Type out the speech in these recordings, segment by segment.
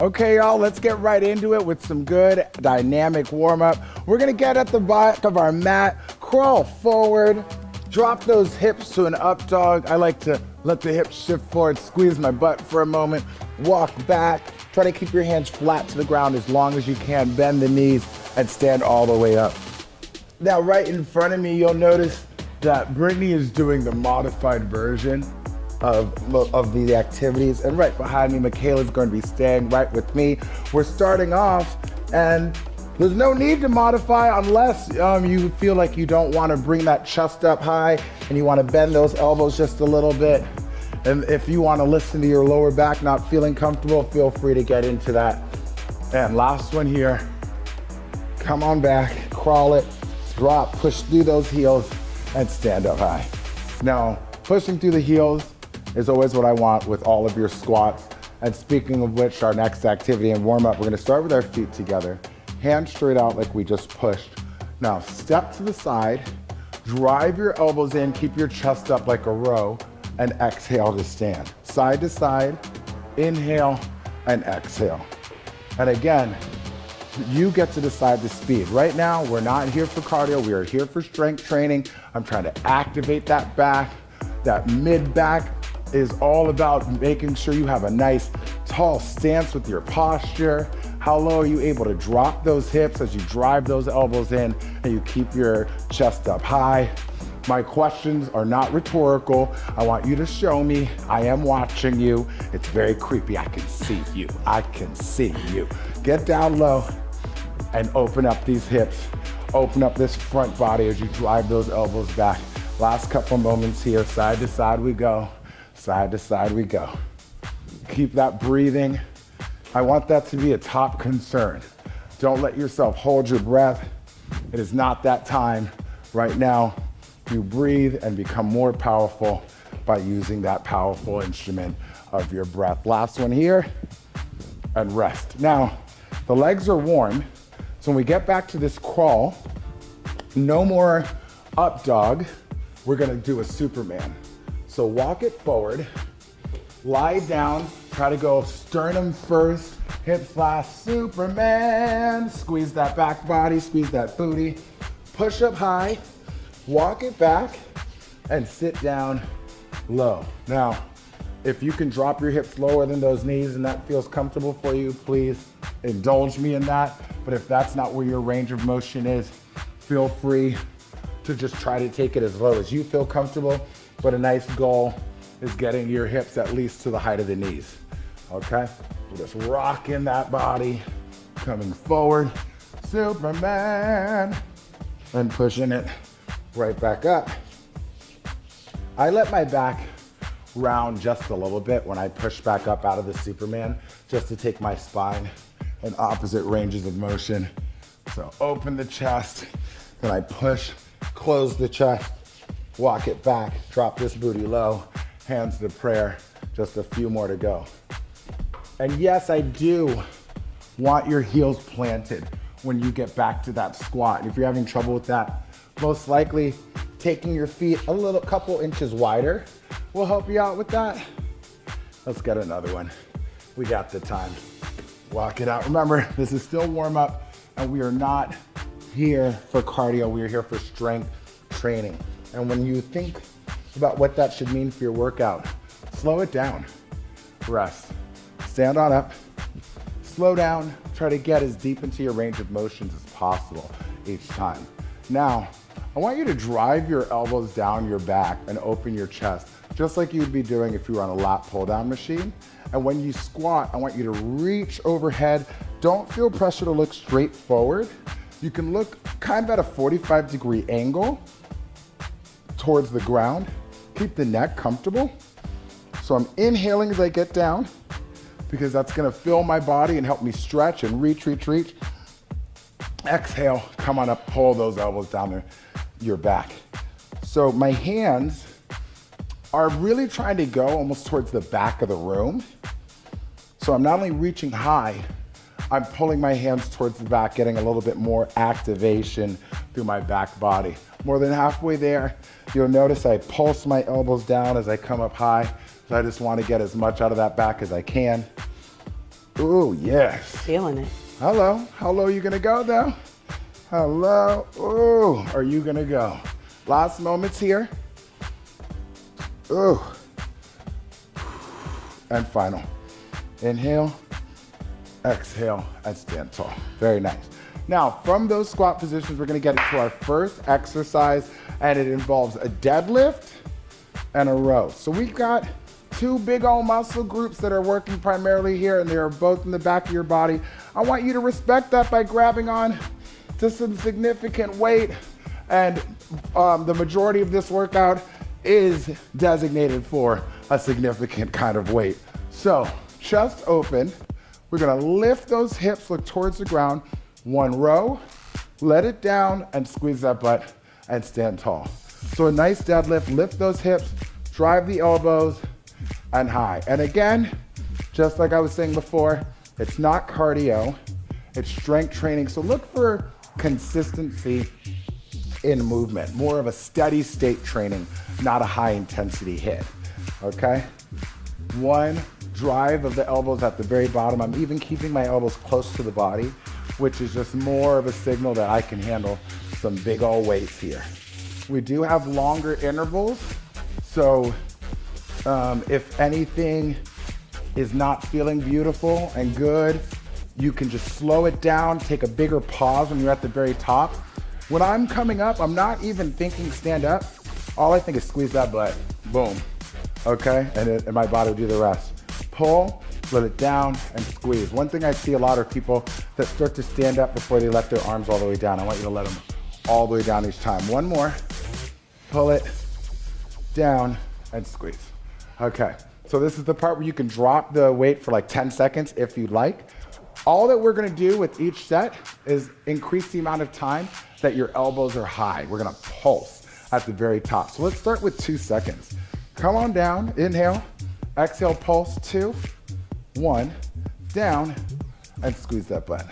Okay, y'all, let's get right into it with some good dynamic warm-up. We're gonna get at the back of our mat, crawl forward, drop those hips to an up dog. I like to let the hips shift forward, squeeze my butt for a moment, walk back. Try to keep your hands flat to the ground as long as you can. Bend the knees and stand all the way up. Now, right in front of me, you'll notice that Brittany is doing the modified version of the activities, and right behind me, Michaela's going to be staying right with me. We're starting off, and there's no need to modify unless you feel like you don't want to bring that chest up high and you want to bend those elbows just a little bit. And if you want to listen to your lower back not feeling comfortable, feel free to get into that. And last one here, come on back, crawl it, drop, push through those heels, and stand up high. Now, pushing through the heels is always what I want with all of your squats. And speaking of which, our next activity and warm up, we're gonna start with our feet together, hands straight out like we just pushed. Now, step to the side, drive your elbows in, keep your chest up like a row, and exhale to stand. Side to side, inhale, and exhale. And again, you get to decide the speed. Right now, we're not here for cardio, we are here for strength training. I'm trying to activate that back. That mid back is all about making sure you have a nice tall stance with your posture. How low are you able to drop those hips as you drive those elbows in and you keep your chest up high? My questions are not rhetorical. I want you to show me. I am watching you. It's very creepy. I can see you. I can see you. Get down low and open up these hips. Open up this front body as you drive those elbows back. Last couple moments here. Side to side we go. Side to side we go. Keep that breathing. I want that to be a top concern. Don't let yourself hold your breath. It is not that time. Right now, you breathe and become more powerful by using that powerful instrument of your breath. Last one here, and rest. Now, the legs are warm, so when we get back to this crawl, no more up dog. We're gonna do a Superman. So walk it forward, lie down, try to go sternum first, hips last, Superman. Squeeze that back body, squeeze that booty. Push up high, walk it back, and sit down low. Now, if you can drop your hips lower than those knees and that feels comfortable for you, please indulge me in that. But if that's not where your range of motion is, feel free to just try to take it as low as you feel comfortable. But a nice goal is getting your hips at least to the height of the knees, okay? So just rocking that body, coming forward, Superman, and pushing it right back up. I let my back round just a little bit when I push back up out of the Superman, just to take my spine in opposite ranges of motion. So open the chest, then I push, close the chest, walk it back, drop this booty low, hands to prayer, just a few more to go. And yes, I do want your heels planted when you get back to that squat. And if you're having trouble with that, most likely taking your feet a couple inches wider will help you out with that. Let's get another one. We got the time. Walk it out. Remember, this is still warm up and we are not here for cardio. We are here for strength training. And when you think about what that should mean for your workout, slow it down, rest, stand on up, slow down, try to get as deep into your range of motions as possible each time. Now, I want you to drive your elbows down your back and open your chest, just like you'd be doing if you were on a lat pull down machine. And when you squat, I want you to reach overhead. Don't feel pressure to look straight forward. You can look kind of at a 45-degree angle towards the ground. Keep the neck comfortable. So I'm inhaling as I get down because that's gonna fill my body and help me stretch and reach. Exhale, come on up, pull those elbows down there, your back. So my hands are really trying to go almost towards the back of the room. So I'm not only reaching high, I'm pulling my hands towards the back, getting a little bit more activation through my back body. More than halfway there, you'll notice I pulse my elbows down as I come up high. So I just want to get as much out of that back as I can. Ooh, yes. Feeling it. Hello. How low are you gonna go though? Hello. Ooh, are you gonna go? Last moments here. Ooh. And final. Inhale, exhale, and stand tall. Very nice. Now, from those squat positions, we're gonna get into our first exercise, and it involves a deadlift and a row. So we've got two big old muscle groups that are working primarily here, and they're both in the back of your body. I want you to respect that by grabbing on to some significant weight, and the majority of this workout is designated for a significant kind of weight. So, chest open, we're gonna lift those hips, look towards the ground, one row, let it down, and squeeze that butt, and stand tall. So a nice deadlift, lift those hips, drive the elbows, and high. And again, just like I was saying before, it's not cardio, it's strength training. So look for consistency in movement, more of a steady state training, not a high intensity hit, okay? One, drive of the elbows at the very bottom. I'm even keeping my elbows close to the body, which is just more of a signal that I can handle some big old weights here. We do have longer intervals, so if anything is not feeling beautiful and good, you can just slow it down, take a bigger pause when you're at the very top. When I'm coming up, I'm not even thinking stand up. All I think is squeeze that butt, boom, okay? And my body will do the rest. Pull, let it down, and squeeze. One thing I see a lot of people that start to stand up before they let their arms all the way down. I want you to let them all the way down each time. One more, pull it down, and squeeze. Okay, so this is the part where you can drop the weight for like 10 seconds if you'd like. All that we're gonna do with each set is increase the amount of time that your elbows are high. We're gonna pulse at the very top. So let's start with 2 seconds. Come on down, inhale, exhale, pulse, 2, 1, down, and squeeze that butt.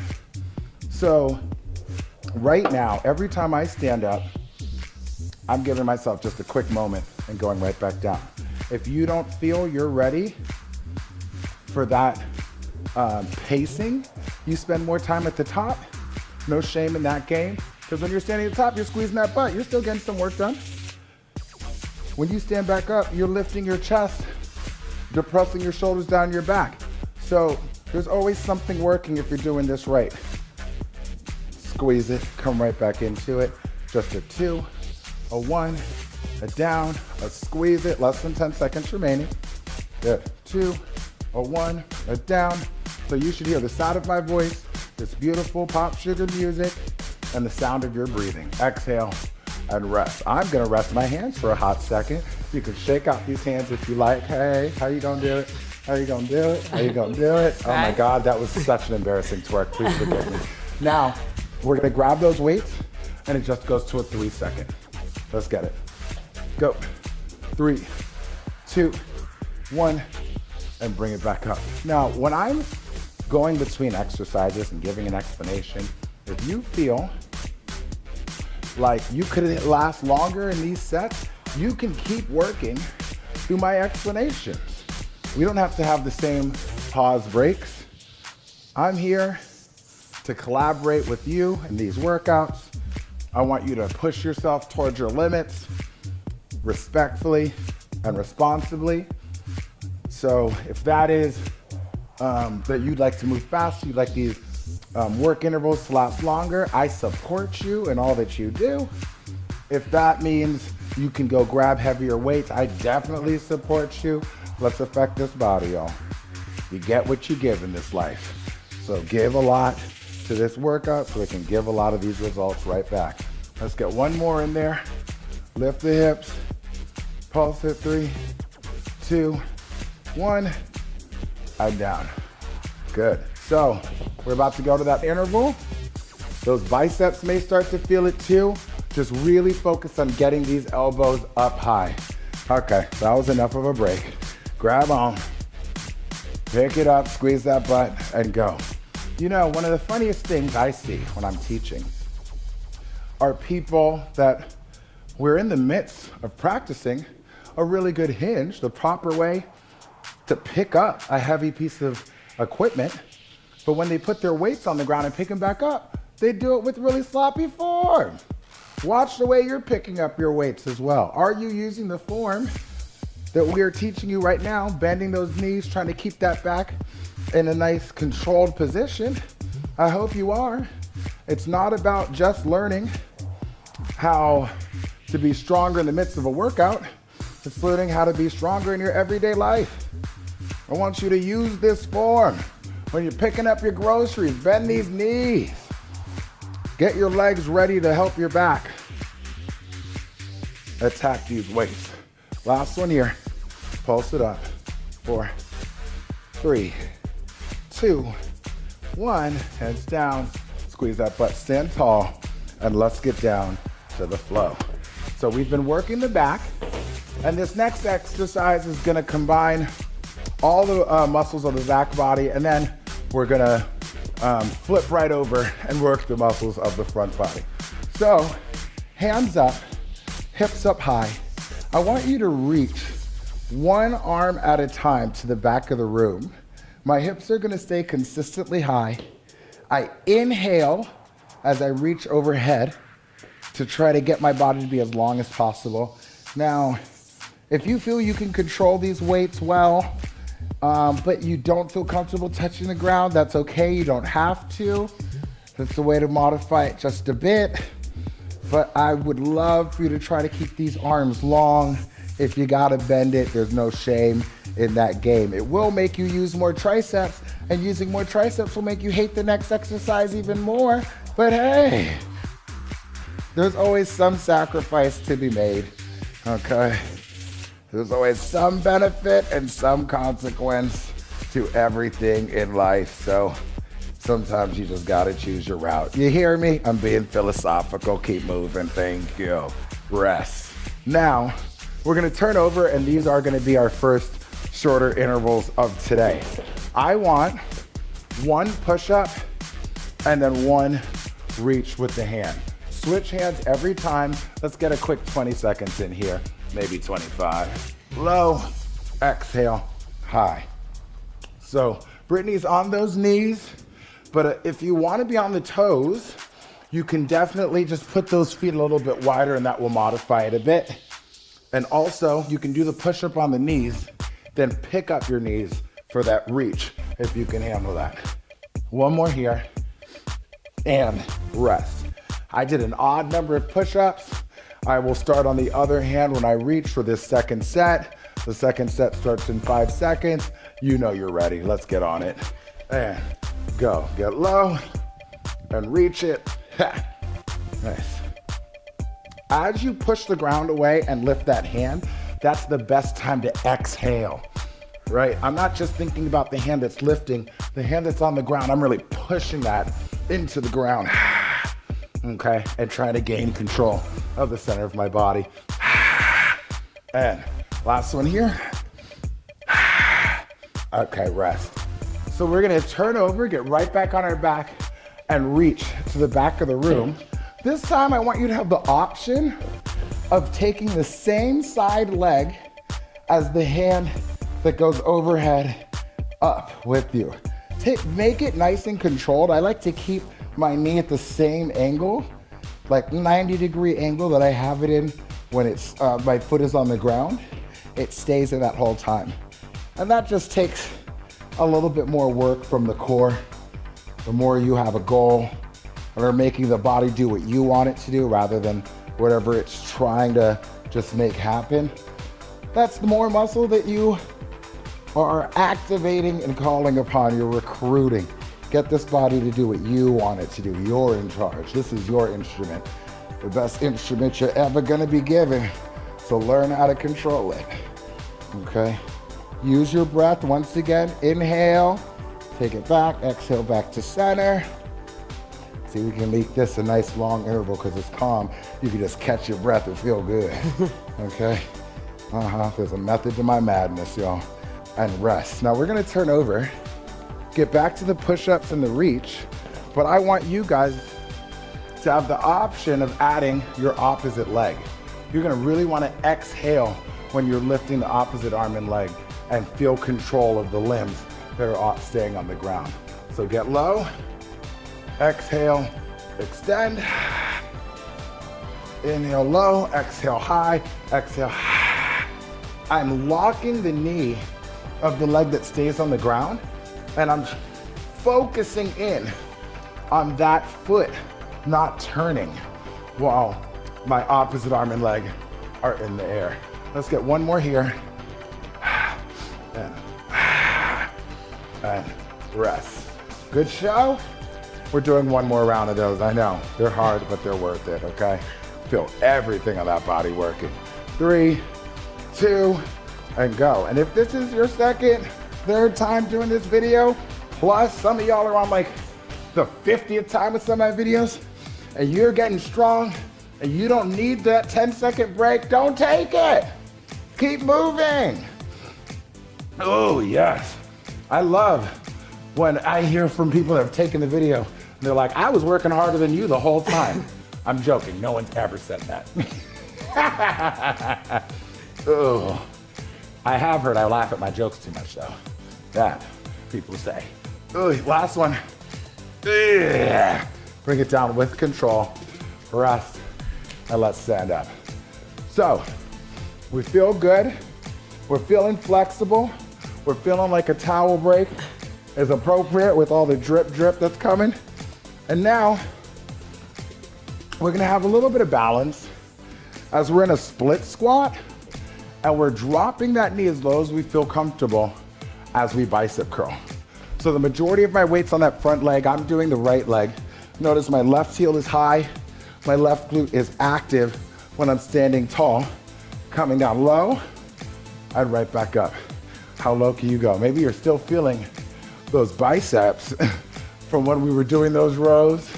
So right now, every time I stand up, I'm giving myself just a quick moment and going right back down. If you don't feel you're ready for that pacing, you spend more time at the top. No shame in that game, because when you're standing at the top, you're squeezing that butt. You're still getting some work done. When you stand back up, you're lifting your chest, depressing your shoulders down your back. So there's always something working if you're doing this right. Squeeze it, come right back into it. Just a 2, a 1, a down, a squeeze it, less than 10 seconds remaining. Good, 2, a 1, a down. So you should hear the sound of my voice, this beautiful pop sugar music, and the sound of your breathing. Exhale and rest. I'm gonna rest my hands for a hot second. You can shake out these hands if you like. Hey, how you gonna do it? How you gonna do it? How you gonna do it? Oh my God, that was such an embarrassing twerk. Please forgive me. Now, we're gonna grab those weights, and it just goes to a 3 second. Let's get it. Go. 3, 2, 1, and bring it back up. Now, when I'm going between exercises and giving an explanation, if you feel like you could last longer in these sets, you can keep working through my explanations. We don't have to have the same pause breaks. I'm here to collaborate with you in these workouts. I want you to push yourself towards your limits respectfully and responsibly. So if that is that you'd like to move faster, you'd like these work intervals to last longer, I support you in all that you do. If that means you can go grab heavier weights, I definitely support you. Let's affect this body, y'all. You get what you give in this life. So give a lot to this workout so we can give a lot of these results right back. Let's get one more in there. Lift the hips. Pulse it, 3, 2, 1, and down. Good. So we're about to go to that interval. Those biceps may start to feel it too. Just really focus on getting these elbows up high. Okay, that was enough of a break. Grab on, pick it up, squeeze that butt, and go. You know, one of the funniest things I see when I'm teaching are people that we're in the midst of practicing a really good hinge, the proper way to pick up a heavy piece of equipment, But when they put their weights on the ground and pick them back up, they do it with really sloppy form. Watch the way you're picking up your weights as well. Are you using the form that we are teaching you right now, bending those knees, trying to keep that back in a nice controlled position? I hope you are. It's not about just learning how to be stronger in the midst of a workout. It's learning how to be stronger in your everyday life. I want you to use this form. When you're picking up your groceries, bend these knees. Get your legs ready to help your back attack these weights. Last one here. Pulse it up. 4, 3, 2, 1. Heads down. Squeeze that butt. Stand tall. And let's get down to the flow. So we've been working the back. And this next exercise is going to combine all the muscles of the back body. And then we're going to flip right over and work the muscles of the front body. So hands up, hips up high. I want you to reach one arm at a time to the back of the room. My hips are gonna stay consistently high. I inhale as I reach overhead to try to get my body to be as long as possible. Now, if you feel you can control these weights well, but you don't feel comfortable touching the ground, that's okay, you don't have to. That's the way to modify it just a bit. But I would love for you to try to keep these arms long. If you gotta bend it, there's no shame in that game. It will make you use more triceps, and using more triceps will make you hate the next exercise even more. But hey, there's always some sacrifice to be made, okay? There's always some benefit and some consequence to everything in life. So sometimes you just gotta choose your route. You hear me? I'm being philosophical. Keep moving. Thank you. Rest. Now, we're gonna turn over, and these are gonna be our first shorter intervals of today. I want one push-up and then one reach with the hand. Switch hands every time. Let's get a quick 20 seconds in here, maybe 25. Low, exhale, high. So Brittany's on those knees, but if you wanna be on the toes, you can definitely just put those feet a little bit wider, and that will modify it a bit. And also, you can do the push-up on the knees, then pick up your knees for that reach, if you can handle that. One more here, and rest. I did an odd number of push-ups. I will start on the other hand when I reach for this second set. The second set starts in 5 seconds. You know you're ready. Let's get on it. And go. Get low and reach it. Ha. Nice. As you push the ground away and lift that hand, that's the best time to exhale, right? I'm not just thinking about the hand that's lifting, the hand that's on the ground. I'm really pushing that into the ground, okay? And trying to gain control of the center of my body. And last one here. Okay, rest. So we're gonna turn over, get right back on our back, and reach to the back of the room. This time I want you to have the option of taking the same side leg as the hand that goes overhead up with you. Make it nice and controlled. I like to keep my knee at the same angle, like 90-degree angle that I have it in when it's my foot is on the ground. It stays there that whole time. And that just takes a little bit more work from the core. The more you have a goal, or making the body do what you want it to do rather than whatever it's trying to just make happen. That's the more muscle that you are activating and calling upon. You're recruiting. Get this body to do what you want it to do. You're in charge. This is your instrument. The best instrument you're ever gonna be given. So learn how to control it, okay? Use your breath once again. Inhale, take it back, exhale back to center. See, we can make this a nice long interval because it's calm. You can just catch your breath and feel good, okay? There's a method to my madness, y'all. And rest. Now we're gonna turn over, get back to the push-ups and the reach, but I want you guys to have the option of adding your opposite leg. You're gonna really wanna exhale when you're lifting the opposite arm and leg and feel control of the limbs that are staying on the ground. So get low, exhale, extend. Inhale low, exhale high, exhale. I'm locking the knee of the leg that stays on the ground, and I'm focusing in on that foot, not turning, while my opposite arm and leg are in the air. Let's get one more here. And rest. Good show. We're doing one more round of those. I know, they're hard, but they're worth it, okay? Feel everything on that body working. 3, 2, and go. And if this is your second, third time doing this video, plus some of y'all are on like the 50th time with some of my videos, and you're getting strong, and you don't need that 10-second break, don't take it. Keep moving. Oh, yes. I love when I hear from people that have taken the video, and they're like, I was working harder than you the whole time. I'm joking, no one's ever said that. Oh, I have heard I laugh at my jokes too much though. That, people say. Oh, last one. Bring it down with control, rest, and let's stand up. So, we feel good, we're feeling flexible, we're feeling like a towel break is appropriate with all the drip that's coming. And now, we're gonna have a little bit of balance as we're in a split squat, and we're dropping that knee as low as we feel comfortable as we bicep curl. So the majority of my weight's on that front leg. I'm doing the right leg. Notice my left heel is high, my left glute is active when I'm standing tall. Coming down low, and right back up. How low can you go? Maybe you're still feeling those biceps from when we were doing those rows.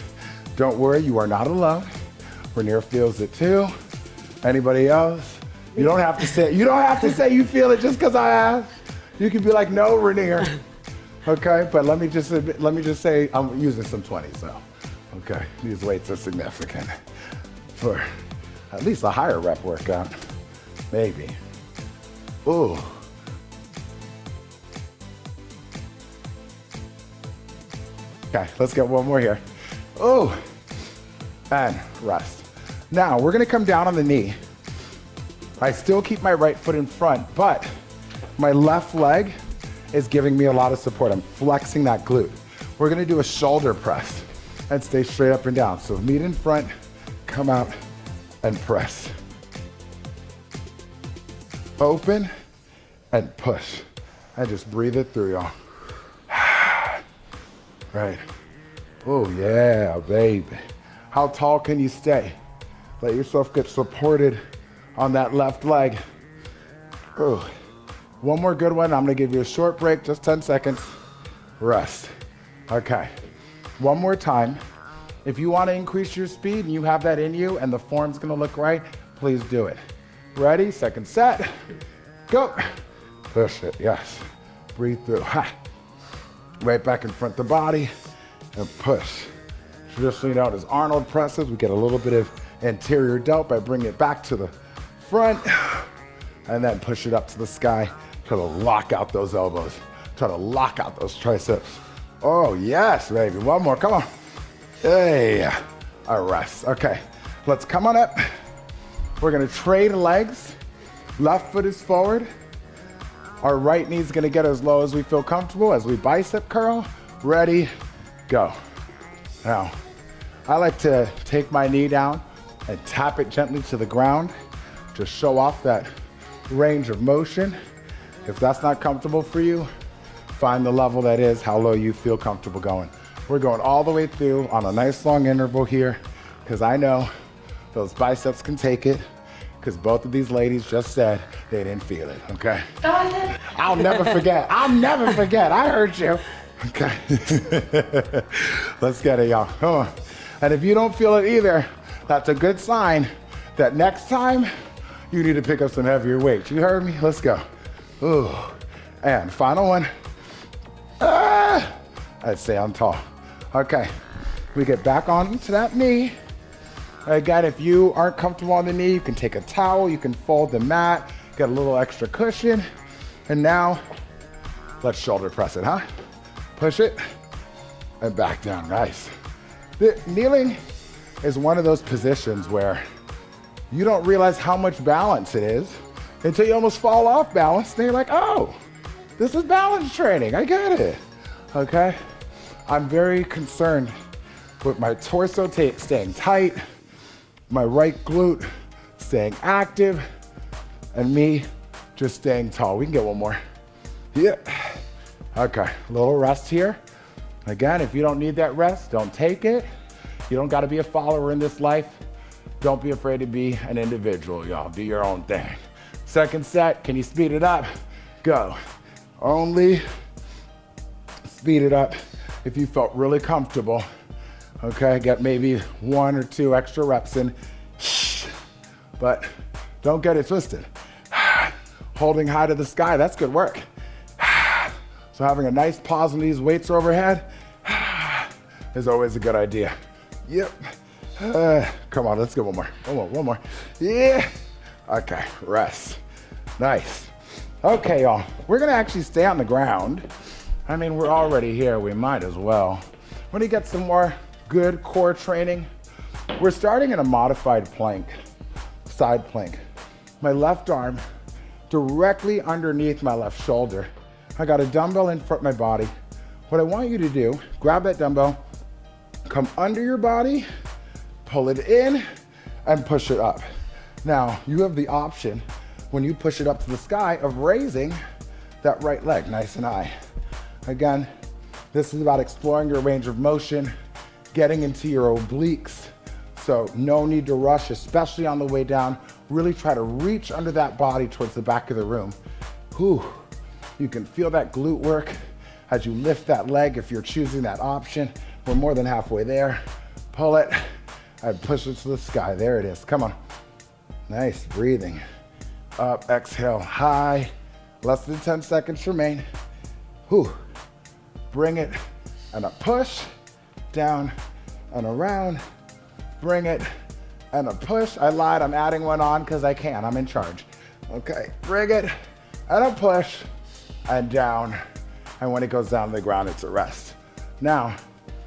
Don't worry, you are not alone. Rainier feels it too. Anybody else? You don't have to say you feel it just because I asked. You can be like, no, Rainier. Okay, but let me just say I'm using some 20s now. Okay, these weights are significant for at least a higher rep workout, maybe. Ooh. Okay, let's get one more here. Oh, and rest. Now, we're gonna come down on the knee. I still keep my right foot in front, but my left leg is giving me a lot of support. I'm flexing that glute. We're gonna do a shoulder press and stay straight up and down. So meet in front, come out, and press. Open and push. And just breathe it through, y'all. Right. Oh yeah, baby. How tall can you stay? Let yourself get supported on that left leg. Oh. One more good one. I'm gonna give you a short break, just 10 seconds. Rest. Okay. One more time. If you wanna increase your speed and you have that in you and the form's gonna look right, please do it. Ready? Second set. Go. Push it, yes. Breathe through. Ha. Right back in front of the body and push. Traditionally known as Arnold presses. We get a little bit of anterior delt by bringing it back to the front and then push it up to the sky. Try to lock out those elbows. Try to lock out those triceps. Oh yes, baby. One more, come on. Hey, a rest. Okay, let's come on up. We're gonna trade legs. Left foot is forward. Our right knee is gonna get as low as we feel comfortable as we bicep curl. Ready, go. Now, I like to take my knee down and tap it gently to the ground to show off that range of motion. If that's not comfortable for you, find the level that is how low you feel comfortable going. We're going all the way through on a nice long interval here, because I know those biceps can take it, because both of these ladies just said they didn't feel it, okay? I'll never forget. I'll never forget. I heard you. Okay. Let's get it, y'all. Come on. And if you don't feel it either, that's a good sign that next time you need to pick up some heavier weights. You heard me? Let's go. Ooh. And final one. I'd say I'm tall. Okay. We get back onto that knee. Again, if you aren't comfortable on the knee, you can take a towel, you can fold the mat, get a little extra cushion. And now, let's shoulder press it, huh? Push it, and back down. Nice. Kneeling is one of those positions where you don't realize how much balance it is until you almost fall off balance. Then you're like, oh, this is balance training. I get it. Okay? I'm very concerned with my torso staying tight, my right glute staying active, and me just staying tall. We can get one more. Yeah. Okay, a little rest here. Again, if you don't need that rest, don't take it. You don't gotta be a follower in this life. Don't be afraid to be an individual, y'all. Do your own thing. Second set, can you speed it up? Go. Only speed it up if you felt really comfortable. Okay, get maybe 1 or 2 extra reps in. But don't get it twisted. Holding high to the sky, that's good work. So having a nice pause when these weights are overhead is always a good idea. Yep. Come on, let's get one more. One more. Yeah. Okay, rest. Nice. Okay, y'all. We're gonna actually stay on the ground. I mean, we're already here, we might as well. We're gonna get some more good core training. We're starting in a modified plank, side plank. My left arm directly underneath my left shoulder. I got a dumbbell in front of my body. What I want you to do, grab that dumbbell, come under your body, pull it in, and push it up. Now, you have the option, when you push it up to the sky, of raising that right leg nice and high. Again, this is about exploring your range of motion, getting into your obliques. So no need to rush, especially on the way down. Really try to reach under that body towards the back of the room. Whew. You can feel that glute work as you lift that leg if you're choosing that option. We're more than halfway there. Pull it and push it to the sky. There it is. Come on. Nice breathing. Up, exhale, high. Less than 10 seconds remain. Whew. Bring it and a push, down and around. Bring it and a push. I lied, I'm adding one on because I can, I'm in charge. Okay, bring it and a push and down. And when it goes down to the ground, it's a rest. Now,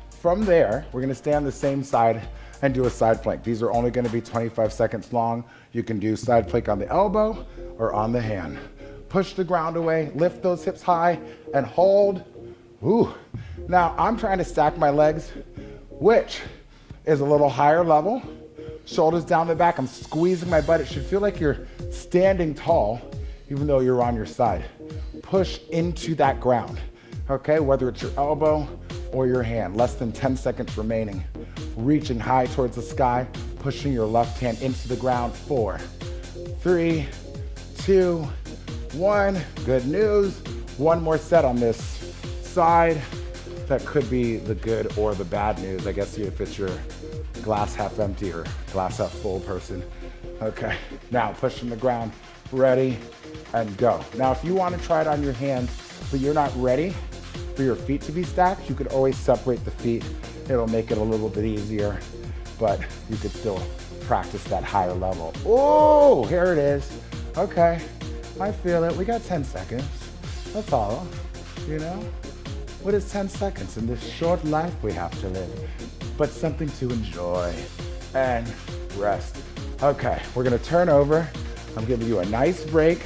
from there, we're gonna stay on the same side and do a side plank. These are only gonna be 25 seconds long. You can do side plank on the elbow or on the hand. Push the ground away, lift those hips high and hold. Ooh. Now, I'm trying to stack my legs, which is a little higher level. Shoulders down the back, I'm squeezing my butt. It should feel like you're standing tall, even though you're on your side. Push into that ground, okay? Whether it's your elbow or your hand. Less than 10 seconds remaining. Reaching high towards the sky, pushing your left hand into the ground. 4, 3, 2, 1. Good news. One more set on this side. That could be the good or the bad news. I guess if it's your glass half empty or glass half full person. Okay, now pushing the ground, ready, and go. Now, if you want to try it on your hands, but you're not ready for your feet to be stacked, you could always separate the feet. It'll make it a little bit easier, but you could still practice that higher level. Oh, here it is. Okay, I feel it. We got 10 seconds. That's all, you know? What is 10 seconds in this short life we have to live? But something to enjoy and rest. Okay, we're gonna turn over. I'm giving you a nice break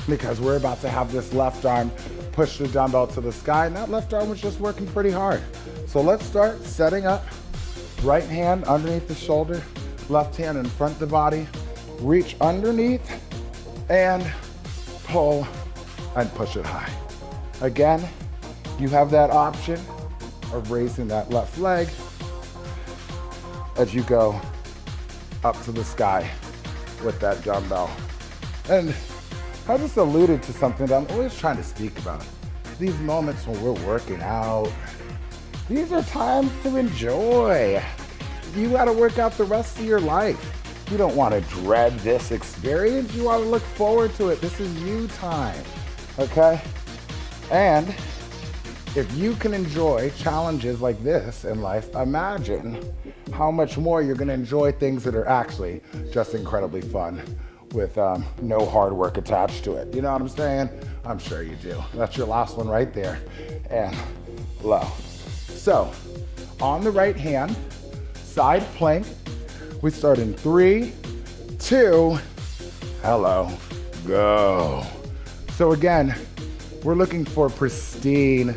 because we're about to have this left arm push the dumbbell to the sky, and that left arm was just working pretty hard. So let's start setting up. Right hand underneath the shoulder, left hand in front of the body. Reach underneath and pull and push it high. Again, you have that option of raising that left leg as you go up to the sky with that dumbbell. And I just alluded to something that I'm always trying to speak about. These moments when we're working out, these are times to enjoy. You gotta work out the rest of your life. You don't wanna dread this experience. You wanna look forward to it. This is you time, okay? And if you can enjoy challenges like this in life, imagine how much more you're gonna enjoy things that are actually just incredibly fun with no hard work attached to it. You know what I'm saying? I'm sure you do. That's your last one right there. And low. So, on the right hand, side plank. We start in 3, 2, hello, go. So again, we're looking for pristine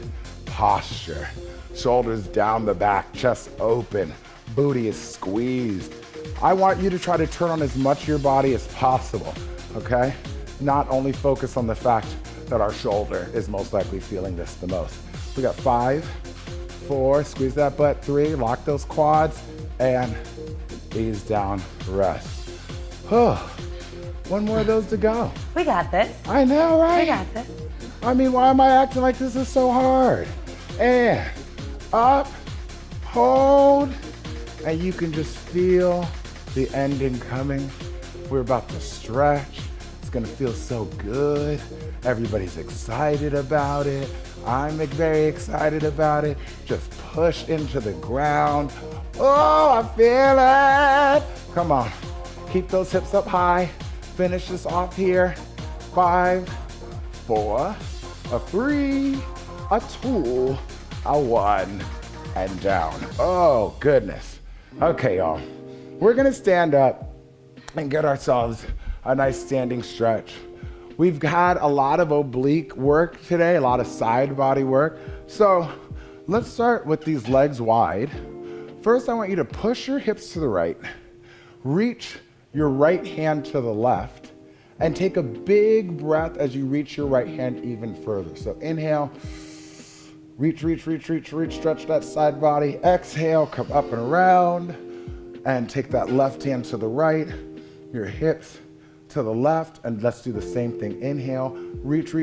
posture. Shoulders down the back, chest open, booty is squeezed. I want you to try to turn on as much of your body as possible, okay? Not only focus on the fact that our shoulder is most likely feeling this the most. We got 5, 4, squeeze that butt, 3, lock those quads, and ease down, rest. One more of those to go. We got this. I know, right? We got this. I mean, why am I acting like this is so hard? And up, hold, and you can just feel the ending coming. We're about to stretch. It's gonna feel so good. Everybody's excited about it. I'm very excited about it. Just push into the ground. Oh, I feel it. Come on, keep those hips up high. Finish this off here. 5, 4, a 3, a 2, a 1, and down. Oh, goodness. Okay, y'all. We're gonna stand up and get ourselves a nice standing stretch. We've had a lot of oblique work today, a lot of side body work. So let's start with these legs wide. First, I want you to push your hips to the right, reach your right hand to the left, and take a big breath as you reach your right hand even further. So inhale, reach, stretch that side body. Exhale, come up and around, and take that left hand to the right, your hips to the left, and let's do the same thing. Inhale, reach.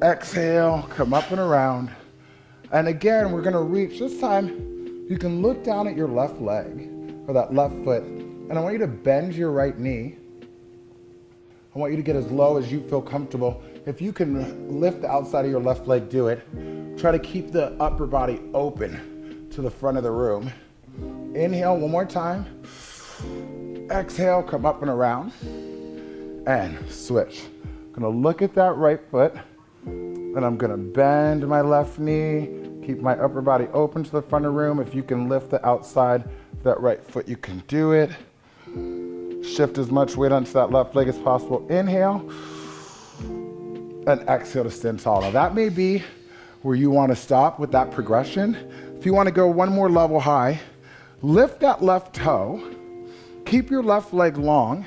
Exhale, come up and around. And again, we're gonna reach. This time, you can look down at your left leg, or that left foot, and I want you to bend your right knee. I want you to get as low as you feel comfortable. If you can lift the outside of your left leg, do it. Try to keep the upper body open to the front of the room. Inhale one more time. Exhale, come up and around. And switch. I'm gonna look at that right foot, and I'm gonna bend my left knee, keep my upper body open to the front of the room. If you can lift the outside of that right foot, you can do it. Shift as much weight onto that left leg as possible. Inhale, and exhale to stand tall. Now that may be where you wanna stop with that progression. If you wanna go one more level high, lift that left toe, keep your left leg long.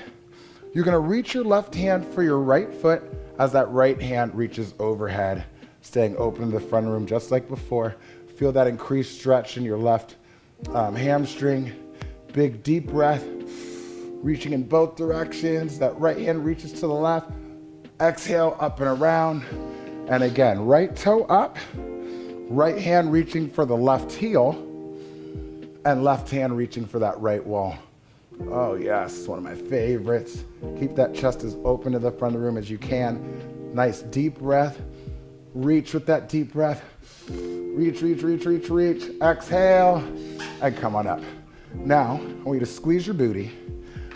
You're gonna reach your left hand for your right foot as that right hand reaches overhead, staying open to the front room just like before. Feel that increased stretch in your left hamstring. Big deep breath, reaching in both directions. That right hand reaches to the left. Exhale, up and around. And again, right toe up, right hand reaching for the left heel, and left hand reaching for that right wall. Oh yes, one of my favorites. Keep that chest as open to the front of the room as you can. Nice deep breath. Reach with that deep breath. Reach. Exhale, and come on up. Now, I want you to squeeze your booty,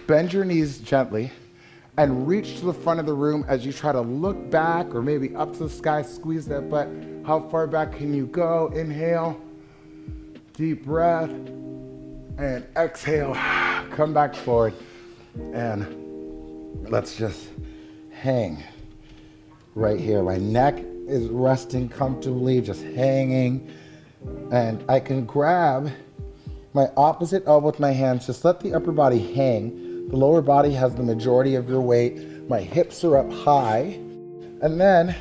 bend your knees gently, and reach to the front of the room as you try to look back or maybe up to the sky. Squeeze that butt. How far back can you go? Inhale, deep breath, and exhale. Come back forward, and let's just hang right here. My neck is resting comfortably, just hanging, and I can grab my opposite elbow with my hands. Just let the upper body hang. The lower body has the majority of your weight. My hips are up high, and then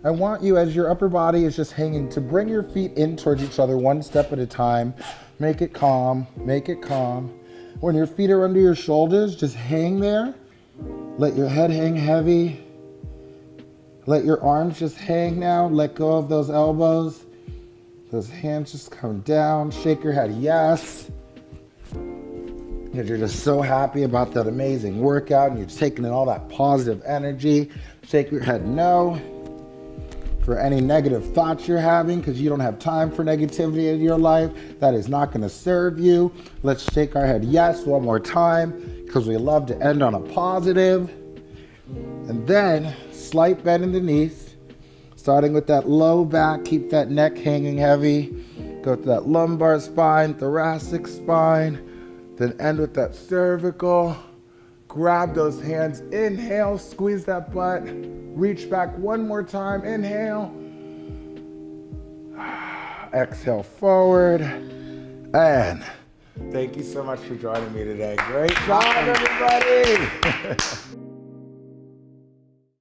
I want you, as your upper body is just hanging, to bring your feet in towards each other one step at a time. Make it calm. When your feet are under your shoulders, just hang there. Let your head hang heavy. Let your arms just hang now. Let go of those elbows. Those hands just come down. Shake your head, yes. Because you're just so happy about that amazing workout and you're taking in all that positive energy. Shake your head, no. For any negative thoughts you're having, because you don't have time for negativity in your life, that is not going to serve you. Let's shake our head yes one more time, because we love to end on a positive. And then slight bend in the knees. Starting with that low back, keep that neck hanging heavy. Go to that lumbar spine, thoracic spine, then end with that cervical. Grab those hands, inhale, squeeze that butt. Reach back one more time, inhale. Exhale forward. And thank you so much for joining me today. Great job, everybody.